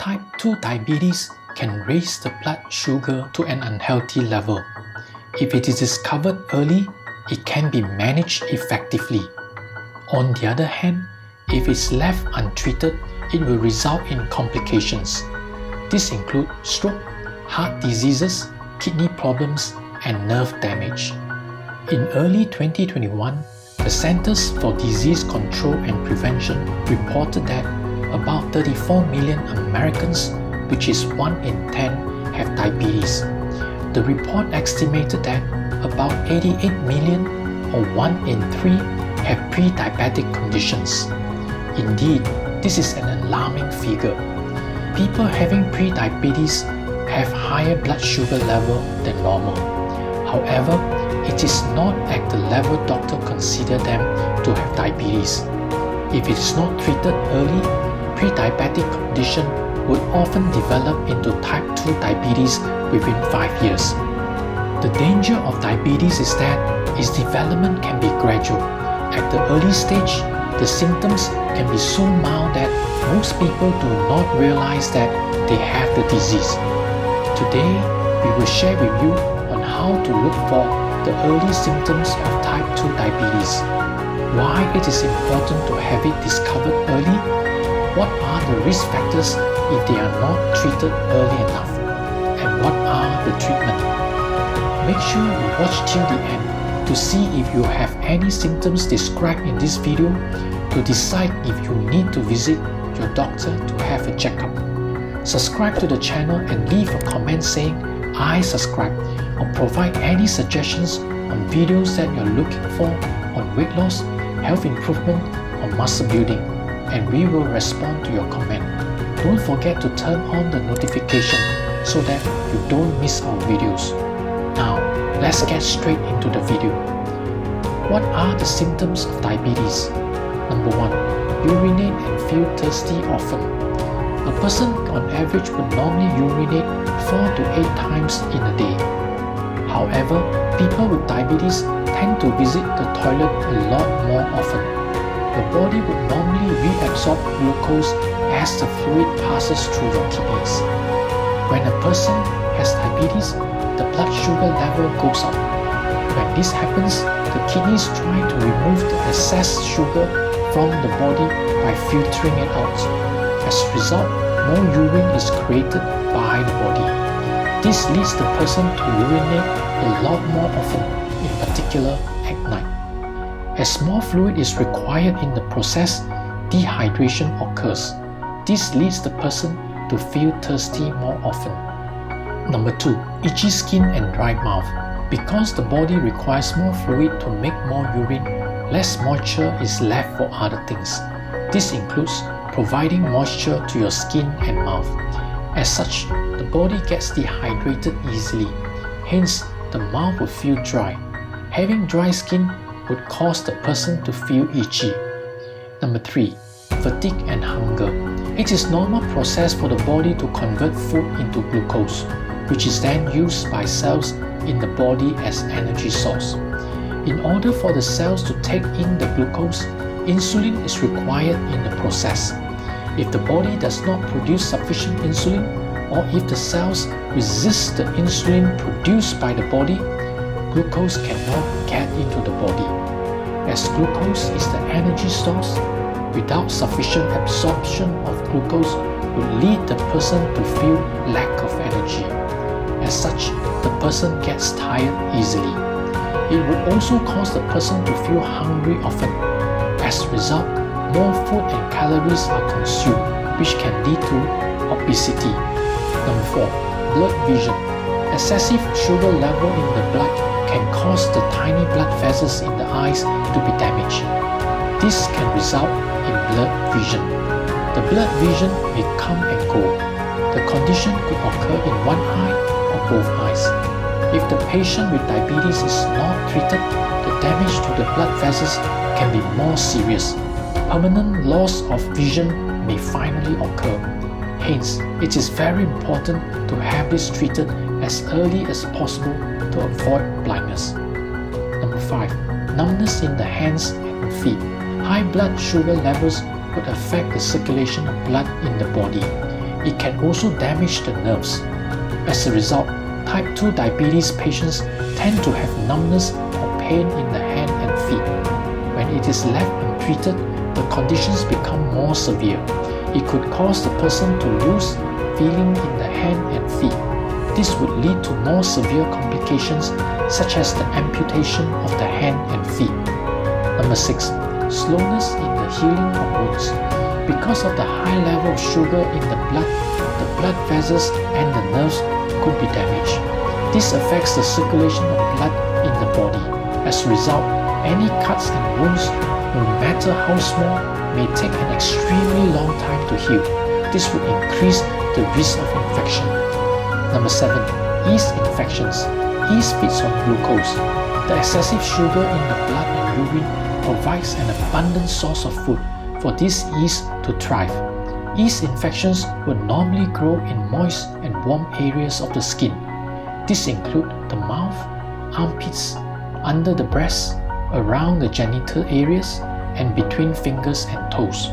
Type 2 diabetes can raise the blood sugar to an unhealthy level. If it is discovered early, it can be managed effectively. On the other hand, if it's left untreated, it will result in complications. These include stroke, heart diseases, kidney problems, and nerve damage. In early 2021, the Centers for Disease Control and Prevention reported that about 34 million Americans, which is 1 in 10, have diabetes. The report estimated that about 88 million, or 1 in 3, have pre-diabetic conditions. Indeed, this is an alarming figure. People having pre-diabetes have higher blood sugar level than normal. However, it is not at the level doctors consider them to have diabetes. If it is not treated early, pre-diabetic condition would often develop into type 2 diabetes within 5 years. The danger of diabetes is that its development can be gradual. At the early stage, the symptoms can be so mild that most people do not realize that they have the disease. Today, we will share with you on how to look for the early symptoms of type 2 diabetes, why it is important to have it discovered early, what are the risk factors if they are not treated early enough, and what are the treatment. Make sure you watch till the end to see if you have any symptoms described in this video to decide if you need to visit your doctor to have a checkup. Subscribe to the channel and leave a comment saying I subscribe, or provide any suggestions on videos that you're looking for on weight loss, health improvement, or muscle building, and we will respond to your comment. Don't forget to turn on the notification so that you don't miss our videos. Now, let's get straight into the video. What are the symptoms of diabetes? Number 1. Urinate and feel thirsty often. A person on average would normally urinate 4 to 8 times in a day. However, people with diabetes tend to visit the toilet a lot more often. The body would normally reabsorb glucose as the fluid passes through your kidneys. When a person has diabetes, the blood sugar level goes up. When this happens, the kidneys try to remove the excess sugar from the body by filtering it out. As a result, more urine is created by the body. This leads the person to urinate a lot more often, in particular at night. As more fluid is required in the process, dehydration occurs. This leads the person to feel thirsty more often. Number 2. Itchy skin and dry mouth. Because the body requires more fluid to make more urine, less moisture is left for other things. This includes providing moisture to your skin and mouth. As such, the body gets dehydrated easily. Hence, the mouth will feel dry. Having dry skin would cause the person to feel itchy. Number 3. Fatigue and hunger. It is a normal process for the body to convert food into glucose, which is then used by cells in the body as energy source. In order for the cells to take in the glucose, insulin is required in the process. If the body does not produce sufficient insulin, or if the cells resist the insulin produced by the body, glucose cannot get into the body. As glucose is the energy source, without sufficient absorption of glucose would lead the person to feel lack of energy. As such, the person gets tired easily. It would also cause the person to feel hungry often. As a result, more food and calories are consumed, which can lead to obesity. Number 4. Blurred vision. Excessive sugar level in the blood can cause the tiny blood vessels in the eyes to be damaged. This can result in blurred vision. The blurred vision may come and go. The condition could occur in one eye or both eyes. If the patient with diabetes is not treated, the damage to the blood vessels can be more serious. Permanent loss of vision may finally occur. Hence, it is very important to have this treated as early as possible to avoid blindness. Number 5. Numbness in the hands and feet. High blood sugar levels could affect the circulation of blood in the body. it can also damage the nerves. As a result, type 2 diabetes patients tend to have numbness or pain in the hand and feet. When it is left untreated, the conditions become more severe. It could cause the person to lose feeling in the hand and feet. This would lead to more severe complications such as the amputation of the hand and feet. Number 6. Slowness in the healing of wounds. Because of the high level of sugar in the blood vessels and the nerves could be damaged. This affects the circulation of blood in the body. As a result, any cuts and wounds, no matter how small, may take an extremely long time to heal. This would increase the risk of infection. Number 7. Yeast infections. Yeast feeds on glucose. The excessive sugar in the blood and urine provides an abundant source of food for these yeast to thrive. Yeast infections will normally grow in moist and warm areas of the skin. These include the mouth, armpits, under the breast, around the genital areas, and between fingers and toes.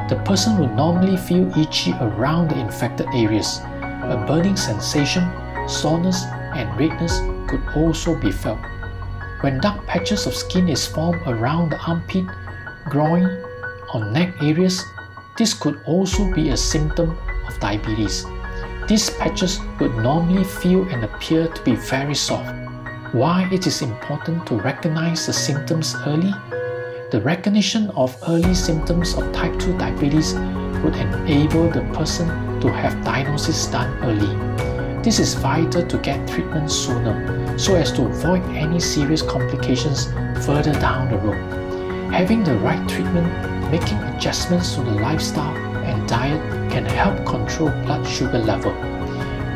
The person will normally feel itchy around the infected areas. A burning sensation, soreness, and redness could also be felt. When dark patches of skin is formed around the armpit, groin, or neck areas, this could also be a symptom of diabetes. These patches would normally feel and appear to be very soft. Why it is important to recognize the symptoms early? The recognition of early symptoms of type 2 diabetes would enable the person to have diagnosis done early. This is vital to get treatment sooner so as to avoid any serious complications further down the road. Having the right treatment, making adjustments to the lifestyle and diet can help control blood sugar level.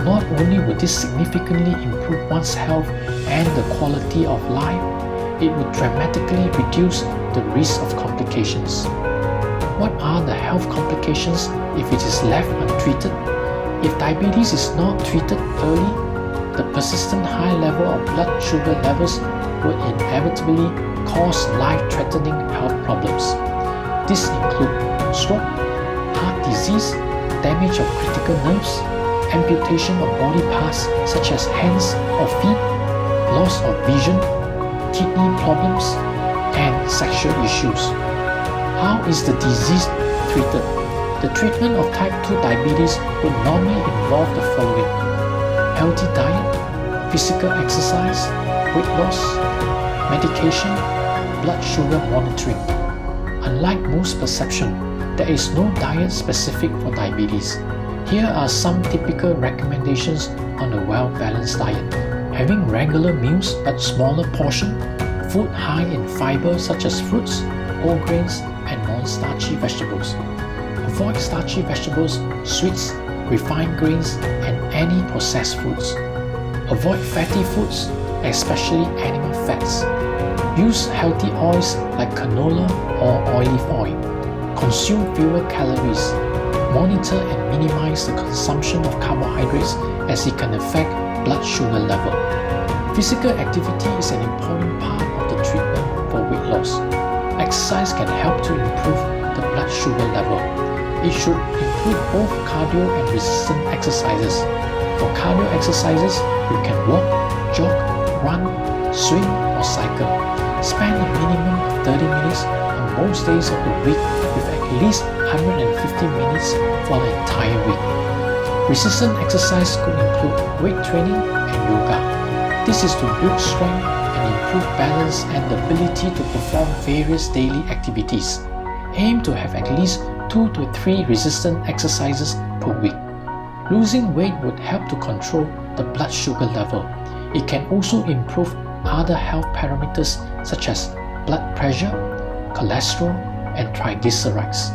Not only will this significantly improve one's health and the quality of life, it would dramatically reduce the risk of complications. What are the health complications if it is left untreated? If diabetes is not treated early, the persistent high level of blood sugar levels will inevitably cause life-threatening health problems. These include stroke, heart disease, damage of critical nerves, amputation of body parts such as hands or feet, loss of vision, kidney problems, and sexual issues. How is the disease treated? The treatment of type 2 diabetes would normally involve the following: healthy diet, physical exercise, weight loss, medication, blood sugar monitoring. Unlike most perception, there is no diet specific for diabetes. Here are some typical recommendations on a well-balanced diet. Having regular meals but smaller portion, food high in fiber such as fruits, whole grains, and non-starchy vegetables. Avoid starchy vegetables, sweets, refined grains, and any processed foods. Avoid fatty foods, especially animal fats. Use healthy oils like canola or olive oil. Consume fewer calories. Monitor and minimize the consumption of carbohydrates as it can affect blood sugar level. Physical activity is an important part of the treatment for weight loss. Exercise can help to improve the blood sugar level. It should include both cardio and resistance exercises. For cardio exercises, you can walk, jog, run, swim, or cycle. Spend a minimum of 30 minutes on most days of the week with at least 150 minutes for the entire week. Resistance exercise could include weight training and yoga. This is to build strength and improve balance and the ability to perform various daily activities. Aim to have at least 2 to 3 resistance exercises per week. Losing weight would help to control the blood sugar level. It can also improve other health parameters such as blood pressure, cholesterol, and triglycerides.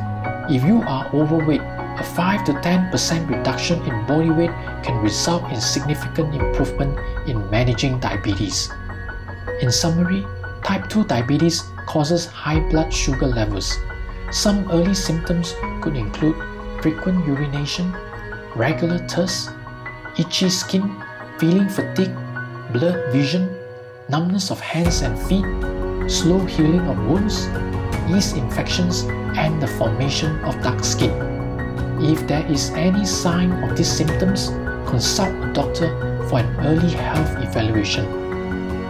If you are overweight, a 5 to 10% reduction in body weight can result in significant improvement in managing diabetes. In summary, type 2 diabetes causes high blood sugar levels. Some early symptoms could include frequent urination, regular thirst, itchy skin, feeling fatigue, blurred vision, numbness of hands and feet, slow healing of wounds, yeast infections, and the formation of dark skin. If there is any sign of these symptoms, consult a doctor for an early health evaluation.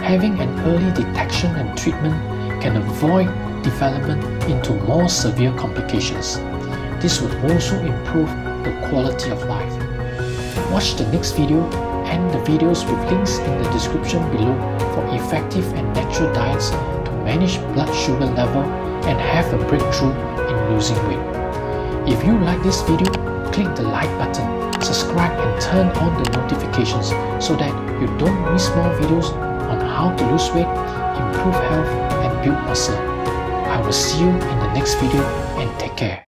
Having an early detection and treatment can avoid development into more severe complications. This would also improve the quality of life. Watch the next video and the videos with links in the description below for effective and natural diets to manage blood sugar level and have a breakthrough in losing weight. If you like this video, click the like button, subscribe and turn on the notifications so that you don't miss more videos on how to lose weight, improve health and build muscle. I will see you in the next video and take care.